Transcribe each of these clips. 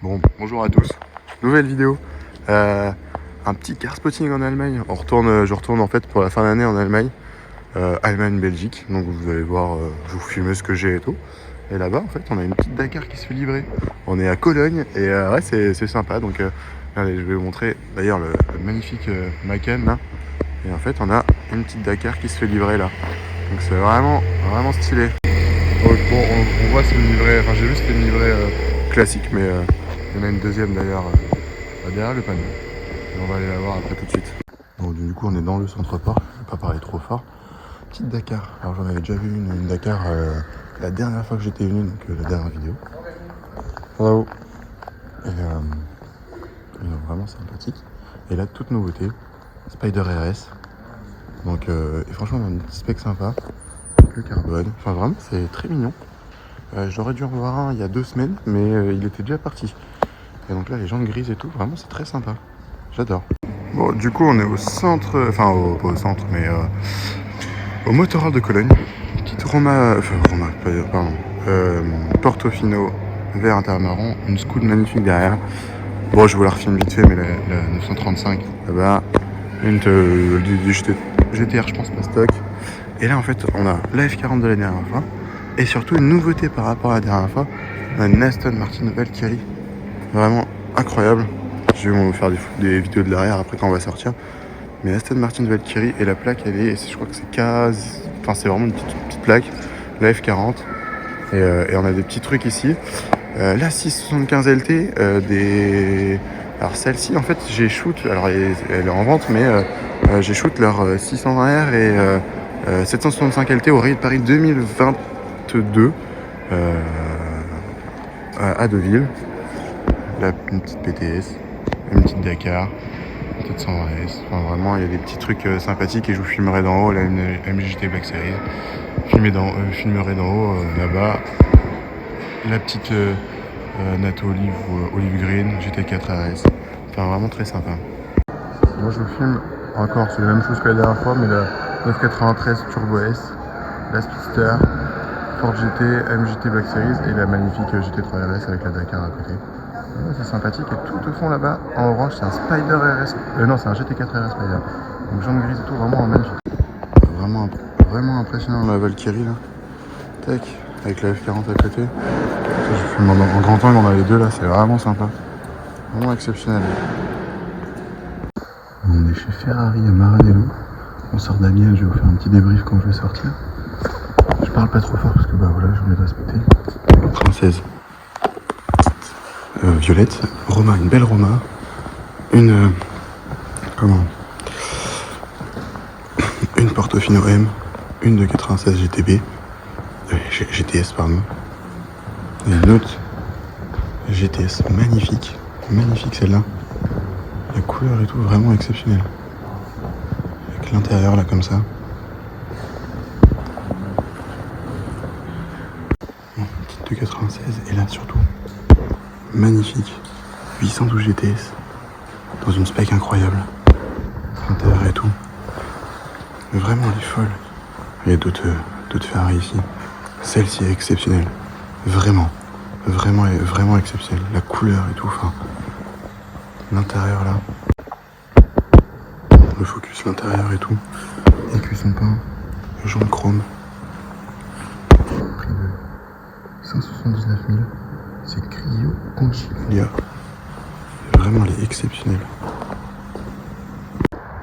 Bon, bonjour à tous, nouvelle vidéo, un petit car spotting en Allemagne. Je retourne en fait pour la fin d'année en Allemagne, Allemagne-Belgique, donc vous allez voir, je vous filme ce que j'ai et tout. Et là-bas en fait on a une petite Dakar qui se fait livrer, on est à Cologne et ouais c'est sympa, donc allez je vais vous montrer d'ailleurs le magnifique Macan là. Et en fait on a une petite Dakar qui se fait livrer là, donc c'est vraiment stylé. Donc, bon on voit c'est une livrée, enfin j'ai vu c'était une livrée classique, mais il y en a une deuxième d'ailleurs derrière le panneau. Et on va aller la voir après tout de suite. Bon, du coup, on est dans le centre-port. Je vais pas parler trop fort. Petite Dakar. Alors, j'en avais déjà vu une Dakar la dernière fois que j'étais venu, donc la dernière vidéo. Hello. Et vraiment sympathique. Et là, toute nouveauté. Spider RS. Donc, et franchement, on a une petite spec sympa. Avec le carbone. Enfin, vraiment, c'est très mignon. J'aurais dû en voir un il y a 2 semaines, mais il était déjà parti. Et donc là, les jantes grises et tout, vraiment, c'est très sympa. J'adore. Bon, du coup, on est au centre, enfin, pas au centre, mais au Motorhall de Cologne. Petite pardon. Portofino vert intermarron, une Scoot magnifique derrière. Bon, je vous la refilme vite fait, mais la 935 là-bas, une du GTR, je pense, pas stock. Et là, en fait, on a la F40 de la dernière fois, et surtout une nouveauté par rapport à la dernière fois, on a une Aston Martin Valkyrie. Vraiment incroyable. Je vais vous faire des vidéos de l'arrière après quand on va sortir. Mais Aston Martin Valkyrie et la plaque elle est, je crois que c'est enfin c'est vraiment une petite plaque, la F40. Et on a des petits trucs ici. La 675 LT, alors celle-ci en fait j'ai shoot, alors elle est en vente, mais j'ai shoot leur 620R et 765 LT au Rallye de Paris 2022 à Deauville. Là, une petite PTS, une petite Dakar, une petite 120S. Enfin, vraiment, il y a des petits trucs sympathiques et je vous filmerai d'en haut. Là, une MGT Black Series. Filmerai d'en haut, là-bas. La petite Nato Olive ou Olive Green, GT4 RS. Enfin, vraiment très sympa. Moi, je vous filme encore, c'est la même chose que la dernière fois, mais la 993 Turbo S, la Speedster, Ford GT, MGT Black Series et la magnifique GT3 RS avec la Dakar à côté. Ouais, c'est sympathique, et tout au fond là-bas, en orange, c'est un Spider RS. Non, c'est un GT4 RS Spider. Donc jaune grise et tout, vraiment magnifique. Vraiment impressionnant la Valkyrie là. Tac, avec la F40 à côté. Ça, je filme en grand angle, on a les deux là, c'est vraiment sympa. Vraiment exceptionnel. On est chez Ferrari à Maranello. On sort d'Amiens, je vais vous faire un petit débrief quand je vais sortir. Je parle pas trop fort parce que bah voilà, je vais respecter. Française. Violette, Roma, une belle Roma, une Portofino M, une de 96 GTB, GTS pardon, et une autre GTS magnifique celle-là, la couleur et tout vraiment exceptionnelle, avec l'intérieur là comme ça. Bon, petite de 96 et là surtout magnifique 812 GTS dans une spec incroyable, l'intérieur et tout, vraiment elle est folle. Il y a d'autres Ferrari ici, celle-ci est exceptionnelle, vraiment exceptionnelle, la couleur et tout, enfin l'intérieur là, le focus, l'intérieur et tout, et cuisson peint, jaune chrome, prix de 179 000, c'est Clio Conchiglia. Vraiment, elle est exceptionnelle.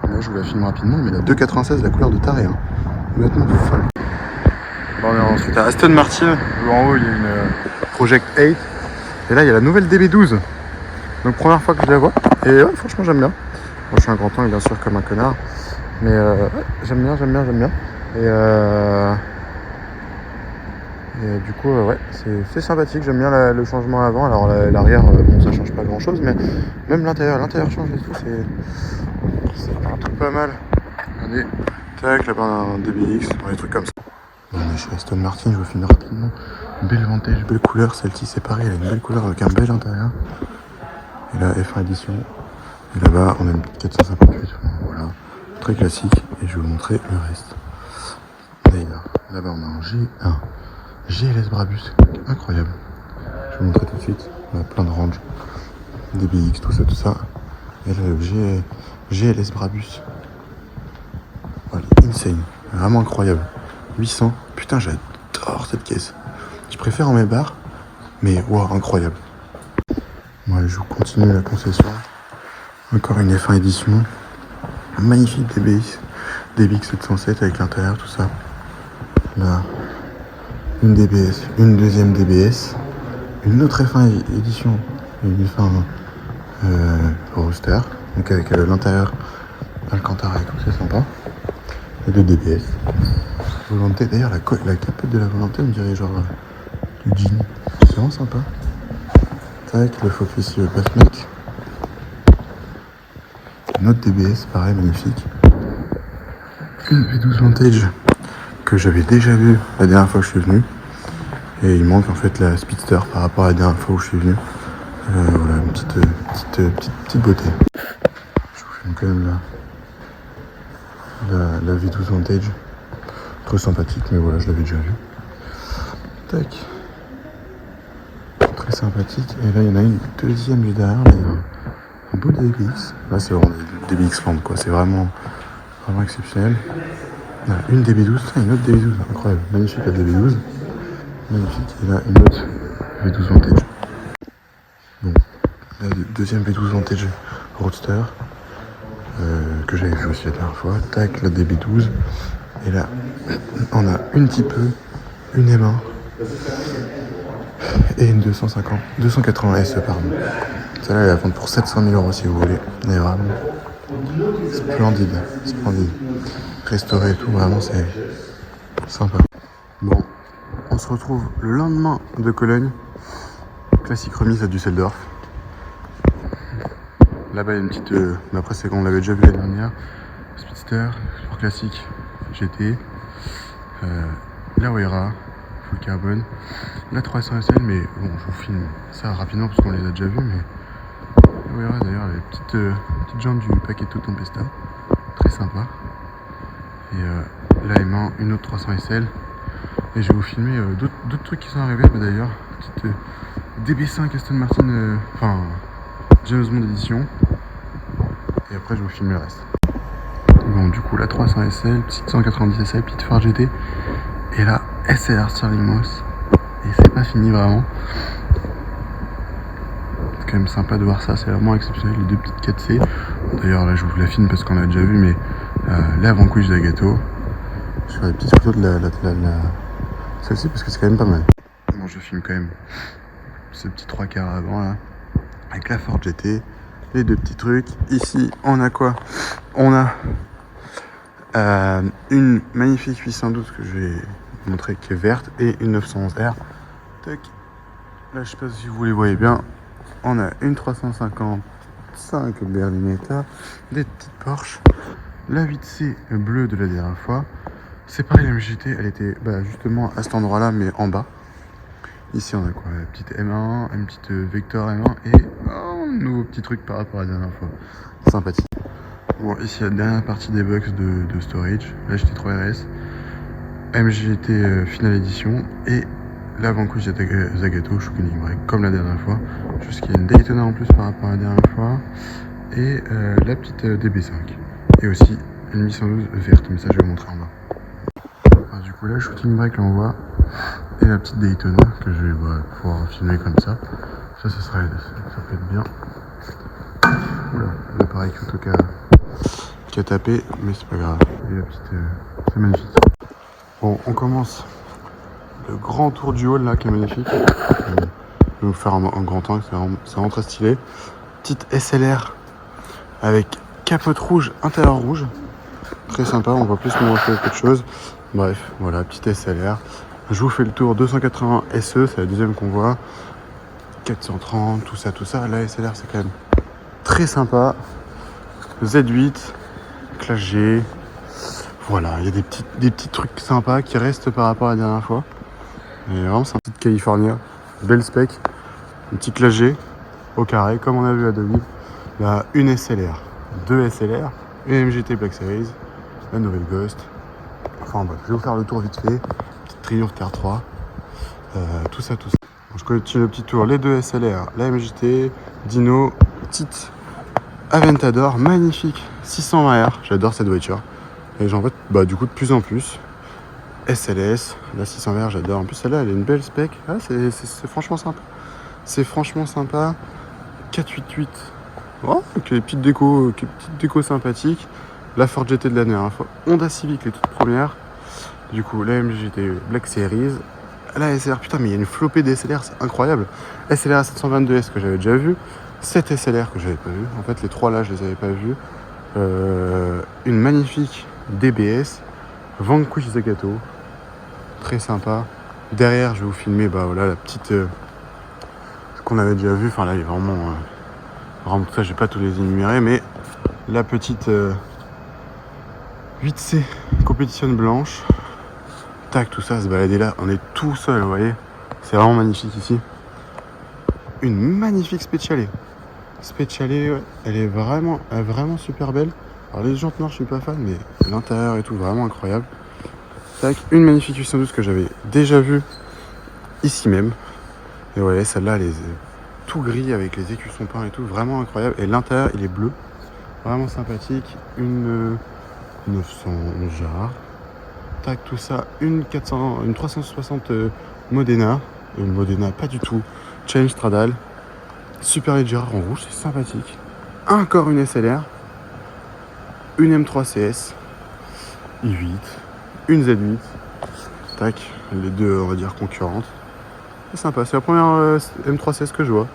Là, je vous la filme rapidement, mais la 296, la couleur de taré, hein. Honnêtement, folle. Bon, on est ensuite à Aston Martin, où en haut il y a une Project 8, et là il y a la nouvelle DB12. Donc première fois que je la vois, et ouais, franchement j'aime bien. Moi je suis un grand angle bien sûr comme un connard, mais ouais, j'aime bien. Et du coup, ouais, c'est sympathique, j'aime bien le changement avant. Alors l'arrière, bon, ça change pas grand chose, mais même l'intérieur change et tout, c'est un truc pas mal. Regardez, tac, là-bas un DBX, des trucs comme ça. On est chez Aston Martin, je vous filme rapidement. Belle Vantage, belle couleur, celle-ci c'est pareil, elle a une belle couleur avec un beige intérieur. Et là, F1 édition. Et là-bas, on a une 458, voilà, très classique, et je vais vous montrer le reste. D'ailleurs, là-bas on a un G1. GLS Brabus, incroyable. Je vais vous montrer tout de suite. On a plein de ranges. DBX, tout ça. Et là, le GLS Brabus. Voilà, insane. Vraiment incroyable. 800. Putain, j'adore cette caisse. Je préfère en mes barres, mais wow, incroyable. Ouais, je continue la concession. Encore une F1 édition. Magnifique DBX 707 avec l'intérieur, tout ça. Là, une DBS, une deuxième DBS, une autre F1 édition, une F1 Roadster, donc avec l'intérieur Alcantara et tout, c'est sympa. Et deux DBS. Volonté, d'ailleurs la capote de la Volonté, on dirait genre du jean. C'est vraiment sympa. Avec le focus Bassmate. Une autre DBS, pareil, magnifique. Une V12 Vantage que j'avais déjà vu la dernière fois que je suis venu. Et il manque en fait la Speedster par rapport à la dernière fois où je suis venu. Voilà, une petite beauté. Je vous filme quand même la V12 Vantage. Trop sympathique, mais voilà, je l'avais déjà vu. Tac. Très sympathique. Et là, il y en a une deuxième juste derrière. Là, il y a un beau DBX. Là, c'est vraiment des DBX Land, quoi. C'est vraiment exceptionnel. Là, une DB12, une autre DB12. Incroyable. Magnifique la DB12. Magnifique. Et là, une autre V12 Vantage. Bon. La deuxième V12 Vantage Roadster. Que j'avais vu aussi la dernière fois. Tac, la DB12. Et là, on a une M1 et une 280 SE, pardon. Celle-là, elle est à vendre pour 700 000 € si vous voulez. Elle est vraiment splendide. Restauré et tout, vraiment, c'est sympa. Bon, on se retrouve le lendemain de Cologne. Classique remise à Düsseldorf. Là-bas, il y a une petite... mais après, c'est qu'on l'avait déjà vu la dernière. Speedster, sport classique, GT. La Wera, full carbone. La 300 SL, mais bon, je vous filme ça rapidement parce qu'on les a déjà vus. Mais la Wera, d'ailleurs, les petites jantes du Paquetto Tempesta. Très sympa. Et la M1, une autre 300 SL. Et je vais vous filmer d'autres trucs qui sont arrivés. Bah, d'ailleurs, petite DB5 Aston Martin, James Bond édition. Et après, je vais vous filmer le reste. Bon, du coup, la 300 SL, petite 190 SL, petite Ford GT. Et la SLR Sterling Moss. Et c'est pas fini vraiment. C'est quand même sympa de voir ça, c'est vraiment exceptionnel. Les deux petites 4C. D'ailleurs, là, je vous la filme parce qu'on l'a déjà vu, mais la Vanquish Zagato. Je ferai des petites photos de celle-ci parce que c'est quand même pas mal. Bon, je filme quand même ce petit 3 quarts avant là. Avec la Ford GT. Les deux petits trucs. Ici, on a quoi? On a une magnifique 812 que je vais vous montrer qui est verte et une 911R. Tac. Là, je sais pas si vous les voyez bien. On a une 355 Berlinetta, des petites Porsche, la 8C bleue de la dernière fois. C'est pareil, la MGT, elle était justement à cet endroit-là, mais en bas. Ici, on a quoi? La petite M1, une petite Vector M1 et un nouveau petit truc par rapport à la dernière fois. Sympathique. Bon, ici, la dernière partie des box de storage, la GT3 RS, MGT Finale Edition et la Vanquish Zagato Shooting Break, comme la dernière fois. Juste qu'il y a une Daytona en plus par rapport à la dernière fois. Et la petite DB5. Et aussi une 812 verte, mais ça je vais vous montrer en bas. Alors, du coup là, Shooting Break là on voit. Et la petite Daytona que je vais pouvoir filmer comme ça. Ça peut être bien. Oula, l'appareil photo qui a tapé, mais c'est pas grave. Et la petite, c'est magnifique. Bon, on commence le grand tour du hall là qui est magnifique. Je vais vous faire un grand angle, c'est vraiment très stylé. Petite SLR avec capote rouge, intérieur rouge. Très sympa, on voit plus comment on fait quelque chose. Bref, voilà, petite SLR. Je vous fais le tour 280 SE, c'est la deuxième qu'on voit. 430, tout ça. La SLR, c'est quand même très sympa. Z8, Classe G. Voilà, il y a des petits trucs sympas qui restent par rapport à la dernière fois. Et vraiment, c'est une petite California. Belle spec. Une petite Classe G au carré, comme on a vu à Deauville. Là, une SLR, deux SLR, une MGT Black Series, la nouvelle Ghost. Enfin bref, je vais vous faire le tour vite fait. Petite Triumph TR3. Tout ça. Je continue le petit tour. Les deux SLR, la MJT, Dino, petite Aventador, magnifique, 620R. J'adore cette voiture. Et j'en vois du coup de plus en plus. SLS, la 620R, j'adore. En plus, celle-là, elle a une belle spec. Ah, c'est franchement sympa. C'est franchement sympa. 488. Oh, avec les petites décos sympathiques. La Ford GT de la dernière fois. Honda Civic, les toutes premières. Du coup, la MGT Black Series. La SLR, putain, mais il y a une flopée des SLR, c'est incroyable. SLR 722S que j'avais déjà vu. 7 SLR que j'avais pas vu. En fait, les trois là, je les avais pas vus. Une magnifique DBS. Vanquish Zagato. Très sympa. Derrière, je vais vous filmer voilà, la petite. Ce qu'on avait déjà vu. Enfin, là, il est vraiment tout ça, je vais pas tous les énumérer, mais la petite 8C compétition blanche. Tac, tout ça, se balader là, on est tout seul, vous voyez. C'est vraiment magnifique ici. Une magnifique Speciale. Speciale, elle est vraiment super belle. Alors les jantes noires, je suis pas fan, mais l'intérieur et tout, vraiment incroyable. Tac, une magnifique 812 que j'avais déjà vue ici même. Et vous voyez, celle-là, elle est tout gris avec les écussons peints et tout, vraiment incroyable. Et l'intérieur, il est bleu, vraiment sympathique. Une 911 Jarre. Tac, tout ça, une 360 Modena. Une Modena, pas du tout. Change Stradale. Super Leggera en rouge, c'est sympathique. Encore une SLR. Une M3 CS. i8. Une Z8. Tac, les deux, on va dire, concurrentes. C'est sympa, c'est la première M3 CS que je vois.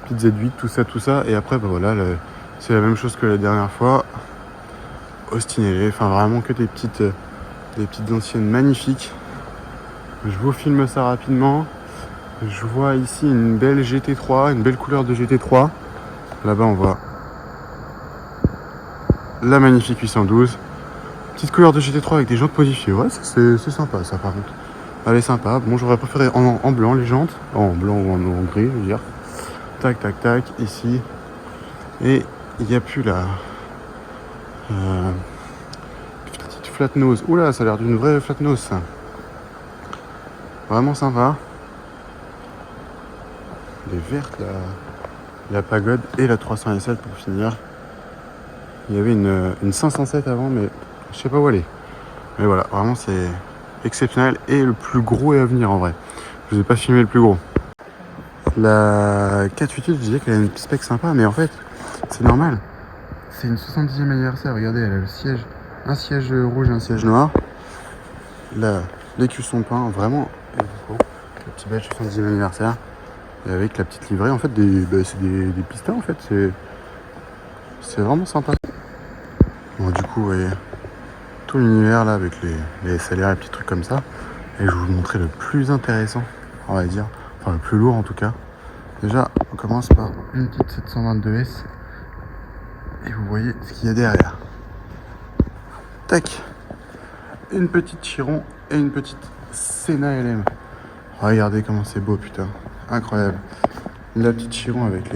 Petite Z8, tout ça. Et après, voilà, c'est la même chose que la dernière fois. Austin LA, enfin vraiment que des petites anciennes magnifiques. Je vous filme ça rapidement. Je vois ici une belle GT3, une belle couleur de GT3. Là-bas on voit la magnifique 812. Petite couleur de GT3 avec des jantes modifiées. Ouais, c'est sympa ça par contre. Elle est sympa. Bon, j'aurais préféré en blanc les jantes. En blanc ou en gris, je veux dire. Tac, tac, tac, ici. Et il n'y a plus la petite flat nose. Oula, ça a l'air d'une vraie flat nose ça. Vraiment sympa. Les vertes, la pagode et la 300 SL pour finir. Il y avait une 507 avant, mais je sais pas où elle est. Mais voilà, vraiment c'est exceptionnel. Et le plus gros est à venir en vrai. Je vous ai pas filmé le plus gros. La 488, je disais qu'elle a une spec sympa, mais en fait, c'est normal. C'est une 70e anniversaire. Regardez, elle a le siège. Un siège rouge et un siège noir. Là, les cuissons peints, vraiment. Le petit badge 70e anniversaire. Et avec la petite livrée, en fait, c'est des pistons, en fait. C'est vraiment sympa. Bon, du coup, vous voyez, tout l'univers là, avec les SLR, les petits trucs comme ça. Et je vais vous montrer le plus intéressant, on va dire. Enfin, le plus lourd en tout cas. Déjà, on commence par une petite 722S. Et vous voyez ce qu'il y a derrière. Tac. Une petite Chiron et une petite Senna LM. Regardez comment c'est beau, putain. Incroyable. La petite Chiron avec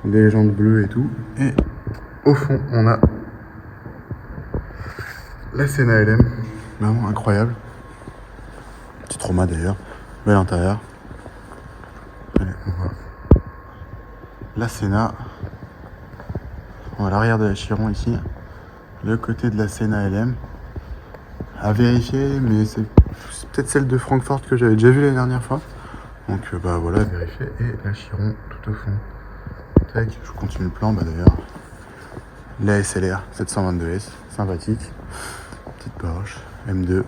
les jantes bleues et tout. Et au fond, on a la Senna LM. Vraiment incroyable. Petit trauma d'ailleurs. Bel intérieur. Allez, on voit la Senna. On va à l'arrière de la Chiron ici. Le côté de la Senna LM. À vérifier, mais c'est peut-être celle de Francfort que j'avais déjà vue la dernière fois. Donc voilà, à vérifier. Et la Chiron tout au fond. Tac, je continue le plan, d'ailleurs. La SLR 722S, sympathique. Petite Porsche, M2.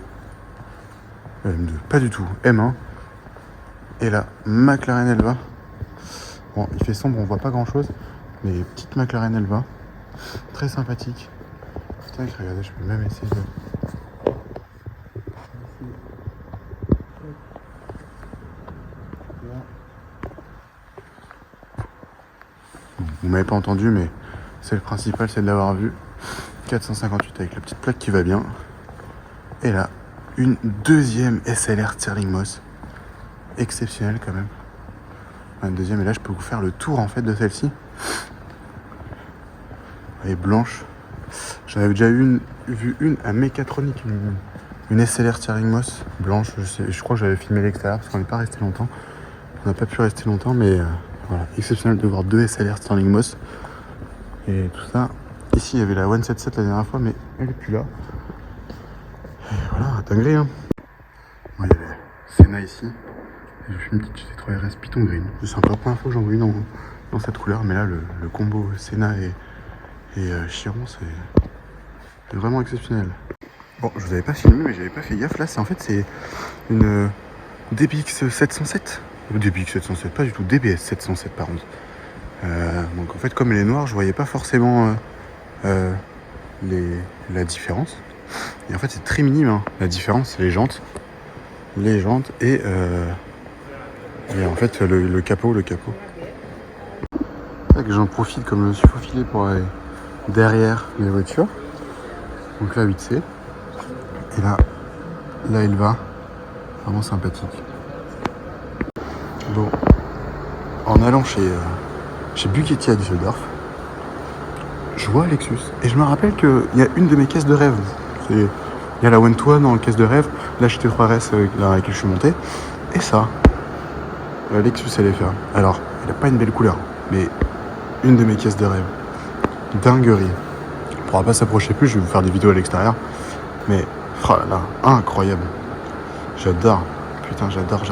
M2, pas du tout, M1. Et la McLaren Elva. Bon, il fait sombre, on voit pas grand chose. Mais petite McLaren Elva. Très sympathique. Tac, regardez, je peux même essayer de... Vous m'avez pas entendu, mais c'est le principal, c'est de l'avoir vu. 458 avec la petite plaque qui va bien. Et là, une deuxième SLR Stirling Moss. Exceptionnelle quand même. Une deuxième, et là je peux vous faire le tour en fait de celle-ci. Elle est blanche. J'en avais déjà vu une à Mécatronique, une une SLR Stirling Moss blanche. Je crois que j'avais filmé l'extérieur parce qu'on n'est pas resté longtemps. On n'a pas pu rester longtemps, mais voilà, exceptionnel de voir 2 SLR Stirling Moss et tout ça. Ici, il y avait la 177 la dernière fois, mais elle est plus là. Et voilà, dinguerie, hein. Bon, il y avait Senna ici. Et j'ai fait une petite GT3 RS Python Green. C'est sympa, la première fois que j'en vois une dans cette couleur, mais là, le combo Senna et Chiron, c'est vraiment exceptionnel. Bon, je vous avais pas filmé, mais j'avais pas fait gaffe. Là, c'est une DBX 707. DBX 707, pas du tout, DBS 707 par contre. Donc en fait, comme elle est noire, je voyais pas forcément la différence. Et en fait, c'est très minime, hein. La différence, c'est les jantes. Et en fait, le capot. C'est que j'en profite comme je me suis faufilé pour aller derrière les voitures. Donc là, 8C. Et là, il va. Vraiment sympathique. Bon, en allant chez Bugatti à Düsseldorf, je vois Lexus. Et je me rappelle qu'il y a une de mes caisses de rêve. Il y a la One-to-One dans la caisse de rêve, la GT3 RS dans laquelle je suis monté. Et ça, la Lexus LFA. Alors, il n'a pas une belle couleur, mais une de mes caisses de rêve. Dinguerie. On ne pourra pas s'approcher plus, je vais vous faire des vidéos à l'extérieur. Mais, oh là là, incroyable. J'adore. Putain, j'adore.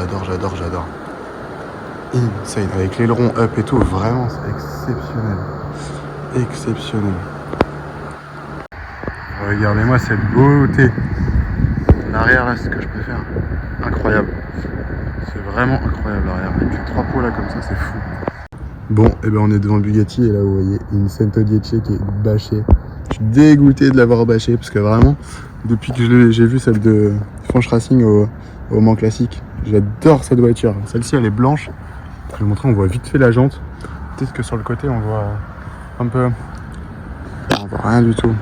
Insane. Avec l'aileron up et tout, vraiment, c'est exceptionnel. Regardez-moi cette beauté. L'arrière là, c'est ce que je préfère. Incroyable. C'est vraiment incroyable l'arrière. Avec les 3 pots là comme ça, c'est fou. Bon, et ben on est devant le Bugatti et là vous voyez une Cento Diece qui est bâchée. Je suis dégoûté de l'avoir bâchée parce que vraiment, depuis que j'ai vu celle de Franche Racing au Mans Classique, j'adore cette voiture. Celle-ci elle est blanche. Je vais vous montrer, on voit vite fait la jante. Peut-être que sur le côté on voit un peu. On voit rien du tout.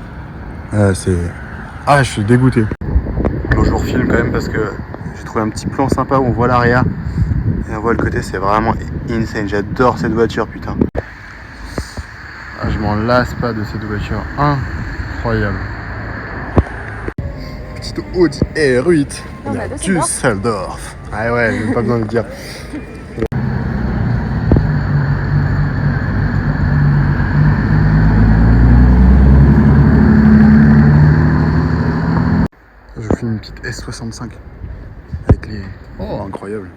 Je suis dégoûté. Bon, je vous refilme quand même parce que j'ai trouvé un petit plan sympa où on voit l'arrière et on voit le côté, c'est vraiment insane. J'adore cette voiture, putain. Je m'en lasse pas de cette voiture, incroyable. Petite Audi R8 de Düsseldorf. Ah ouais, j'ai pas besoin de le dire. Je fais une petite S65 avec les... Oh, incroyable.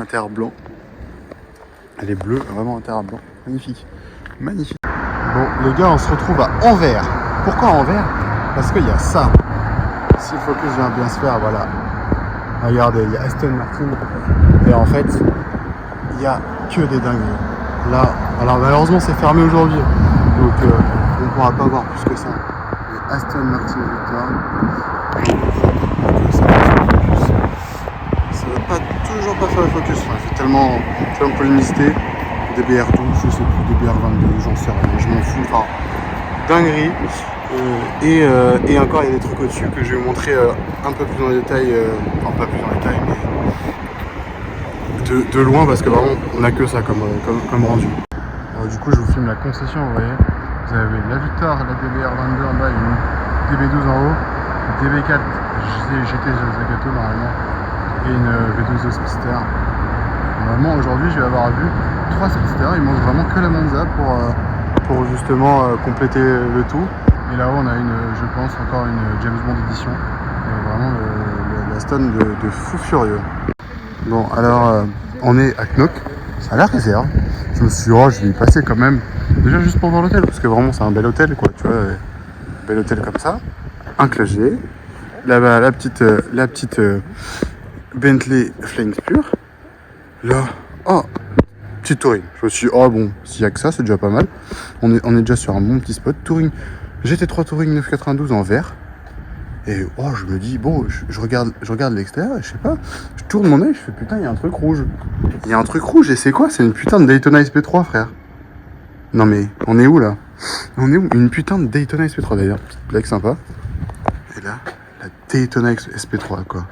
Intérieur blanc. Elle est bleue, vraiment intérieur blanc. Magnifique. Bon, les gars, on se retrouve à Anvers. Pourquoi Anvers? Parce qu'il y a ça. Si le focus vient bien se faire, voilà. Regardez, il y a Aston Martin. Et en fait, il n'y a que des dingues. Là, alors malheureusement, c'est fermé aujourd'hui. Donc, on ne pourra pas voir plus que ça. Mais Aston Martin Victor. Ça ne va pas toujours pas faire le focus. Enfin, il fait tellement de luminosité. DBR12, je sais plus, DBR22, j'en sais rien, je m'en fous. Enfin, dinguerie. Et encore, il y a des trucs au-dessus que je vais vous montrer un peu plus dans les détails. Enfin, pas plus dans les détails, mais de loin, parce que vraiment, on n'a que ça comme rendu. Alors, du coup, je vous filme la concession, vous voyez. Vous avez la Victor, la DBR22 en bas, une DB12 en haut, une DB4 GT Zagato normalement, et une V12 Speedster. Normalement, aujourd'hui, je vais avoir vu 3 Speedster. Il manque vraiment que la Monza pour justement compléter le tout. Et là-haut, on a je pense, encore une James Bond édition. Vraiment la Stone de fou furieux. Bon, alors, on est à Knock. C'est à la réserve. Je me suis dit, je vais y passer quand même. Déjà, juste pour voir l'hôtel, parce que vraiment, c'est un bel hôtel, quoi. Tu vois, un bel hôtel comme ça. Un clocher. Là-bas, la petite Bentley Flying Spur. Là, petit touring. Je me suis dit, bon, s'il y a que ça, c'est déjà pas mal. On est déjà sur un bon petit spot. Touring, GT3 Touring 992 en vert. Et je me dis, bon, je regarde l'extérieur, et je sais pas, je tourne mon œil, je fais putain, il y a un truc rouge. Il y a un truc rouge, et c'est quoi? C'est une putain de Daytona SP3, frère. Non mais, on est où là? On est où? Une putain de Daytona SP3 d'ailleurs, petite blague sympa. Et là, la Daytona SP3, quoi.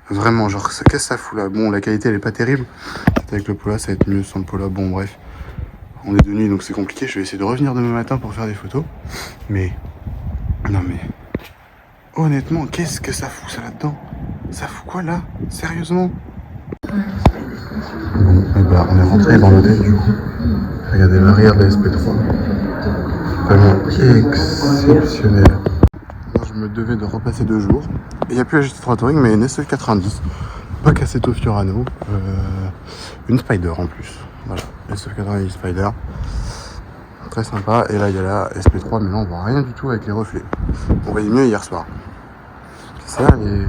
Vraiment, genre, qu'est-ce que ça fout là? Bon, la qualité elle est pas terrible. Peut-être avec le Pola, ça va être mieux sans le Pola. Bon, bref. On est de nuit donc c'est compliqué. Je vais essayer de revenir demain matin pour faire des photos. Mais. Non, mais. Honnêtement, qu'est-ce que ça fout ça là-dedans? Ça fout quoi là? Sérieusement? Bon, et bah, on est rentré dans l'hôtel du coup. Regardez l'arrière de la SP3. Vraiment exceptionnel. Moi, je me devais de repasser 2 jours. Il n'y a plus la GT3 Touring, mais une SF90. Pas Cassetto Fiorano. Une Spider en plus. Voilà, SF90 Spider. Très sympa. Et là, il y a la SP3, mais là, on voit rien du tout avec les reflets. On voyait mieux hier soir. Ça, et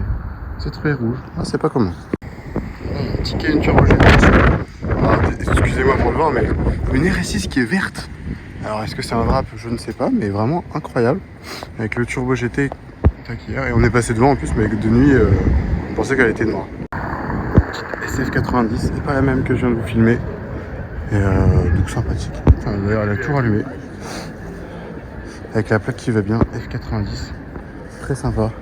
c'est très rouge. Ah, c'est pas commun. Bon, ticket, une turbo GT. Excusez-moi pour le vent, mais une RS6 qui est verte. Alors, est-ce que c'est un wrap? Je ne sais pas, mais vraiment incroyable. Avec le turbo GT hier. Et on est passé devant en plus, mais de nuit, on pensait qu'elle était noire. SF90, c'est pas la même que je viens de vous filmer. Et donc sympathique. Enfin, d'ailleurs, elle a tout rallumé. Avec la plaque qui va bien, F90. Très sympa.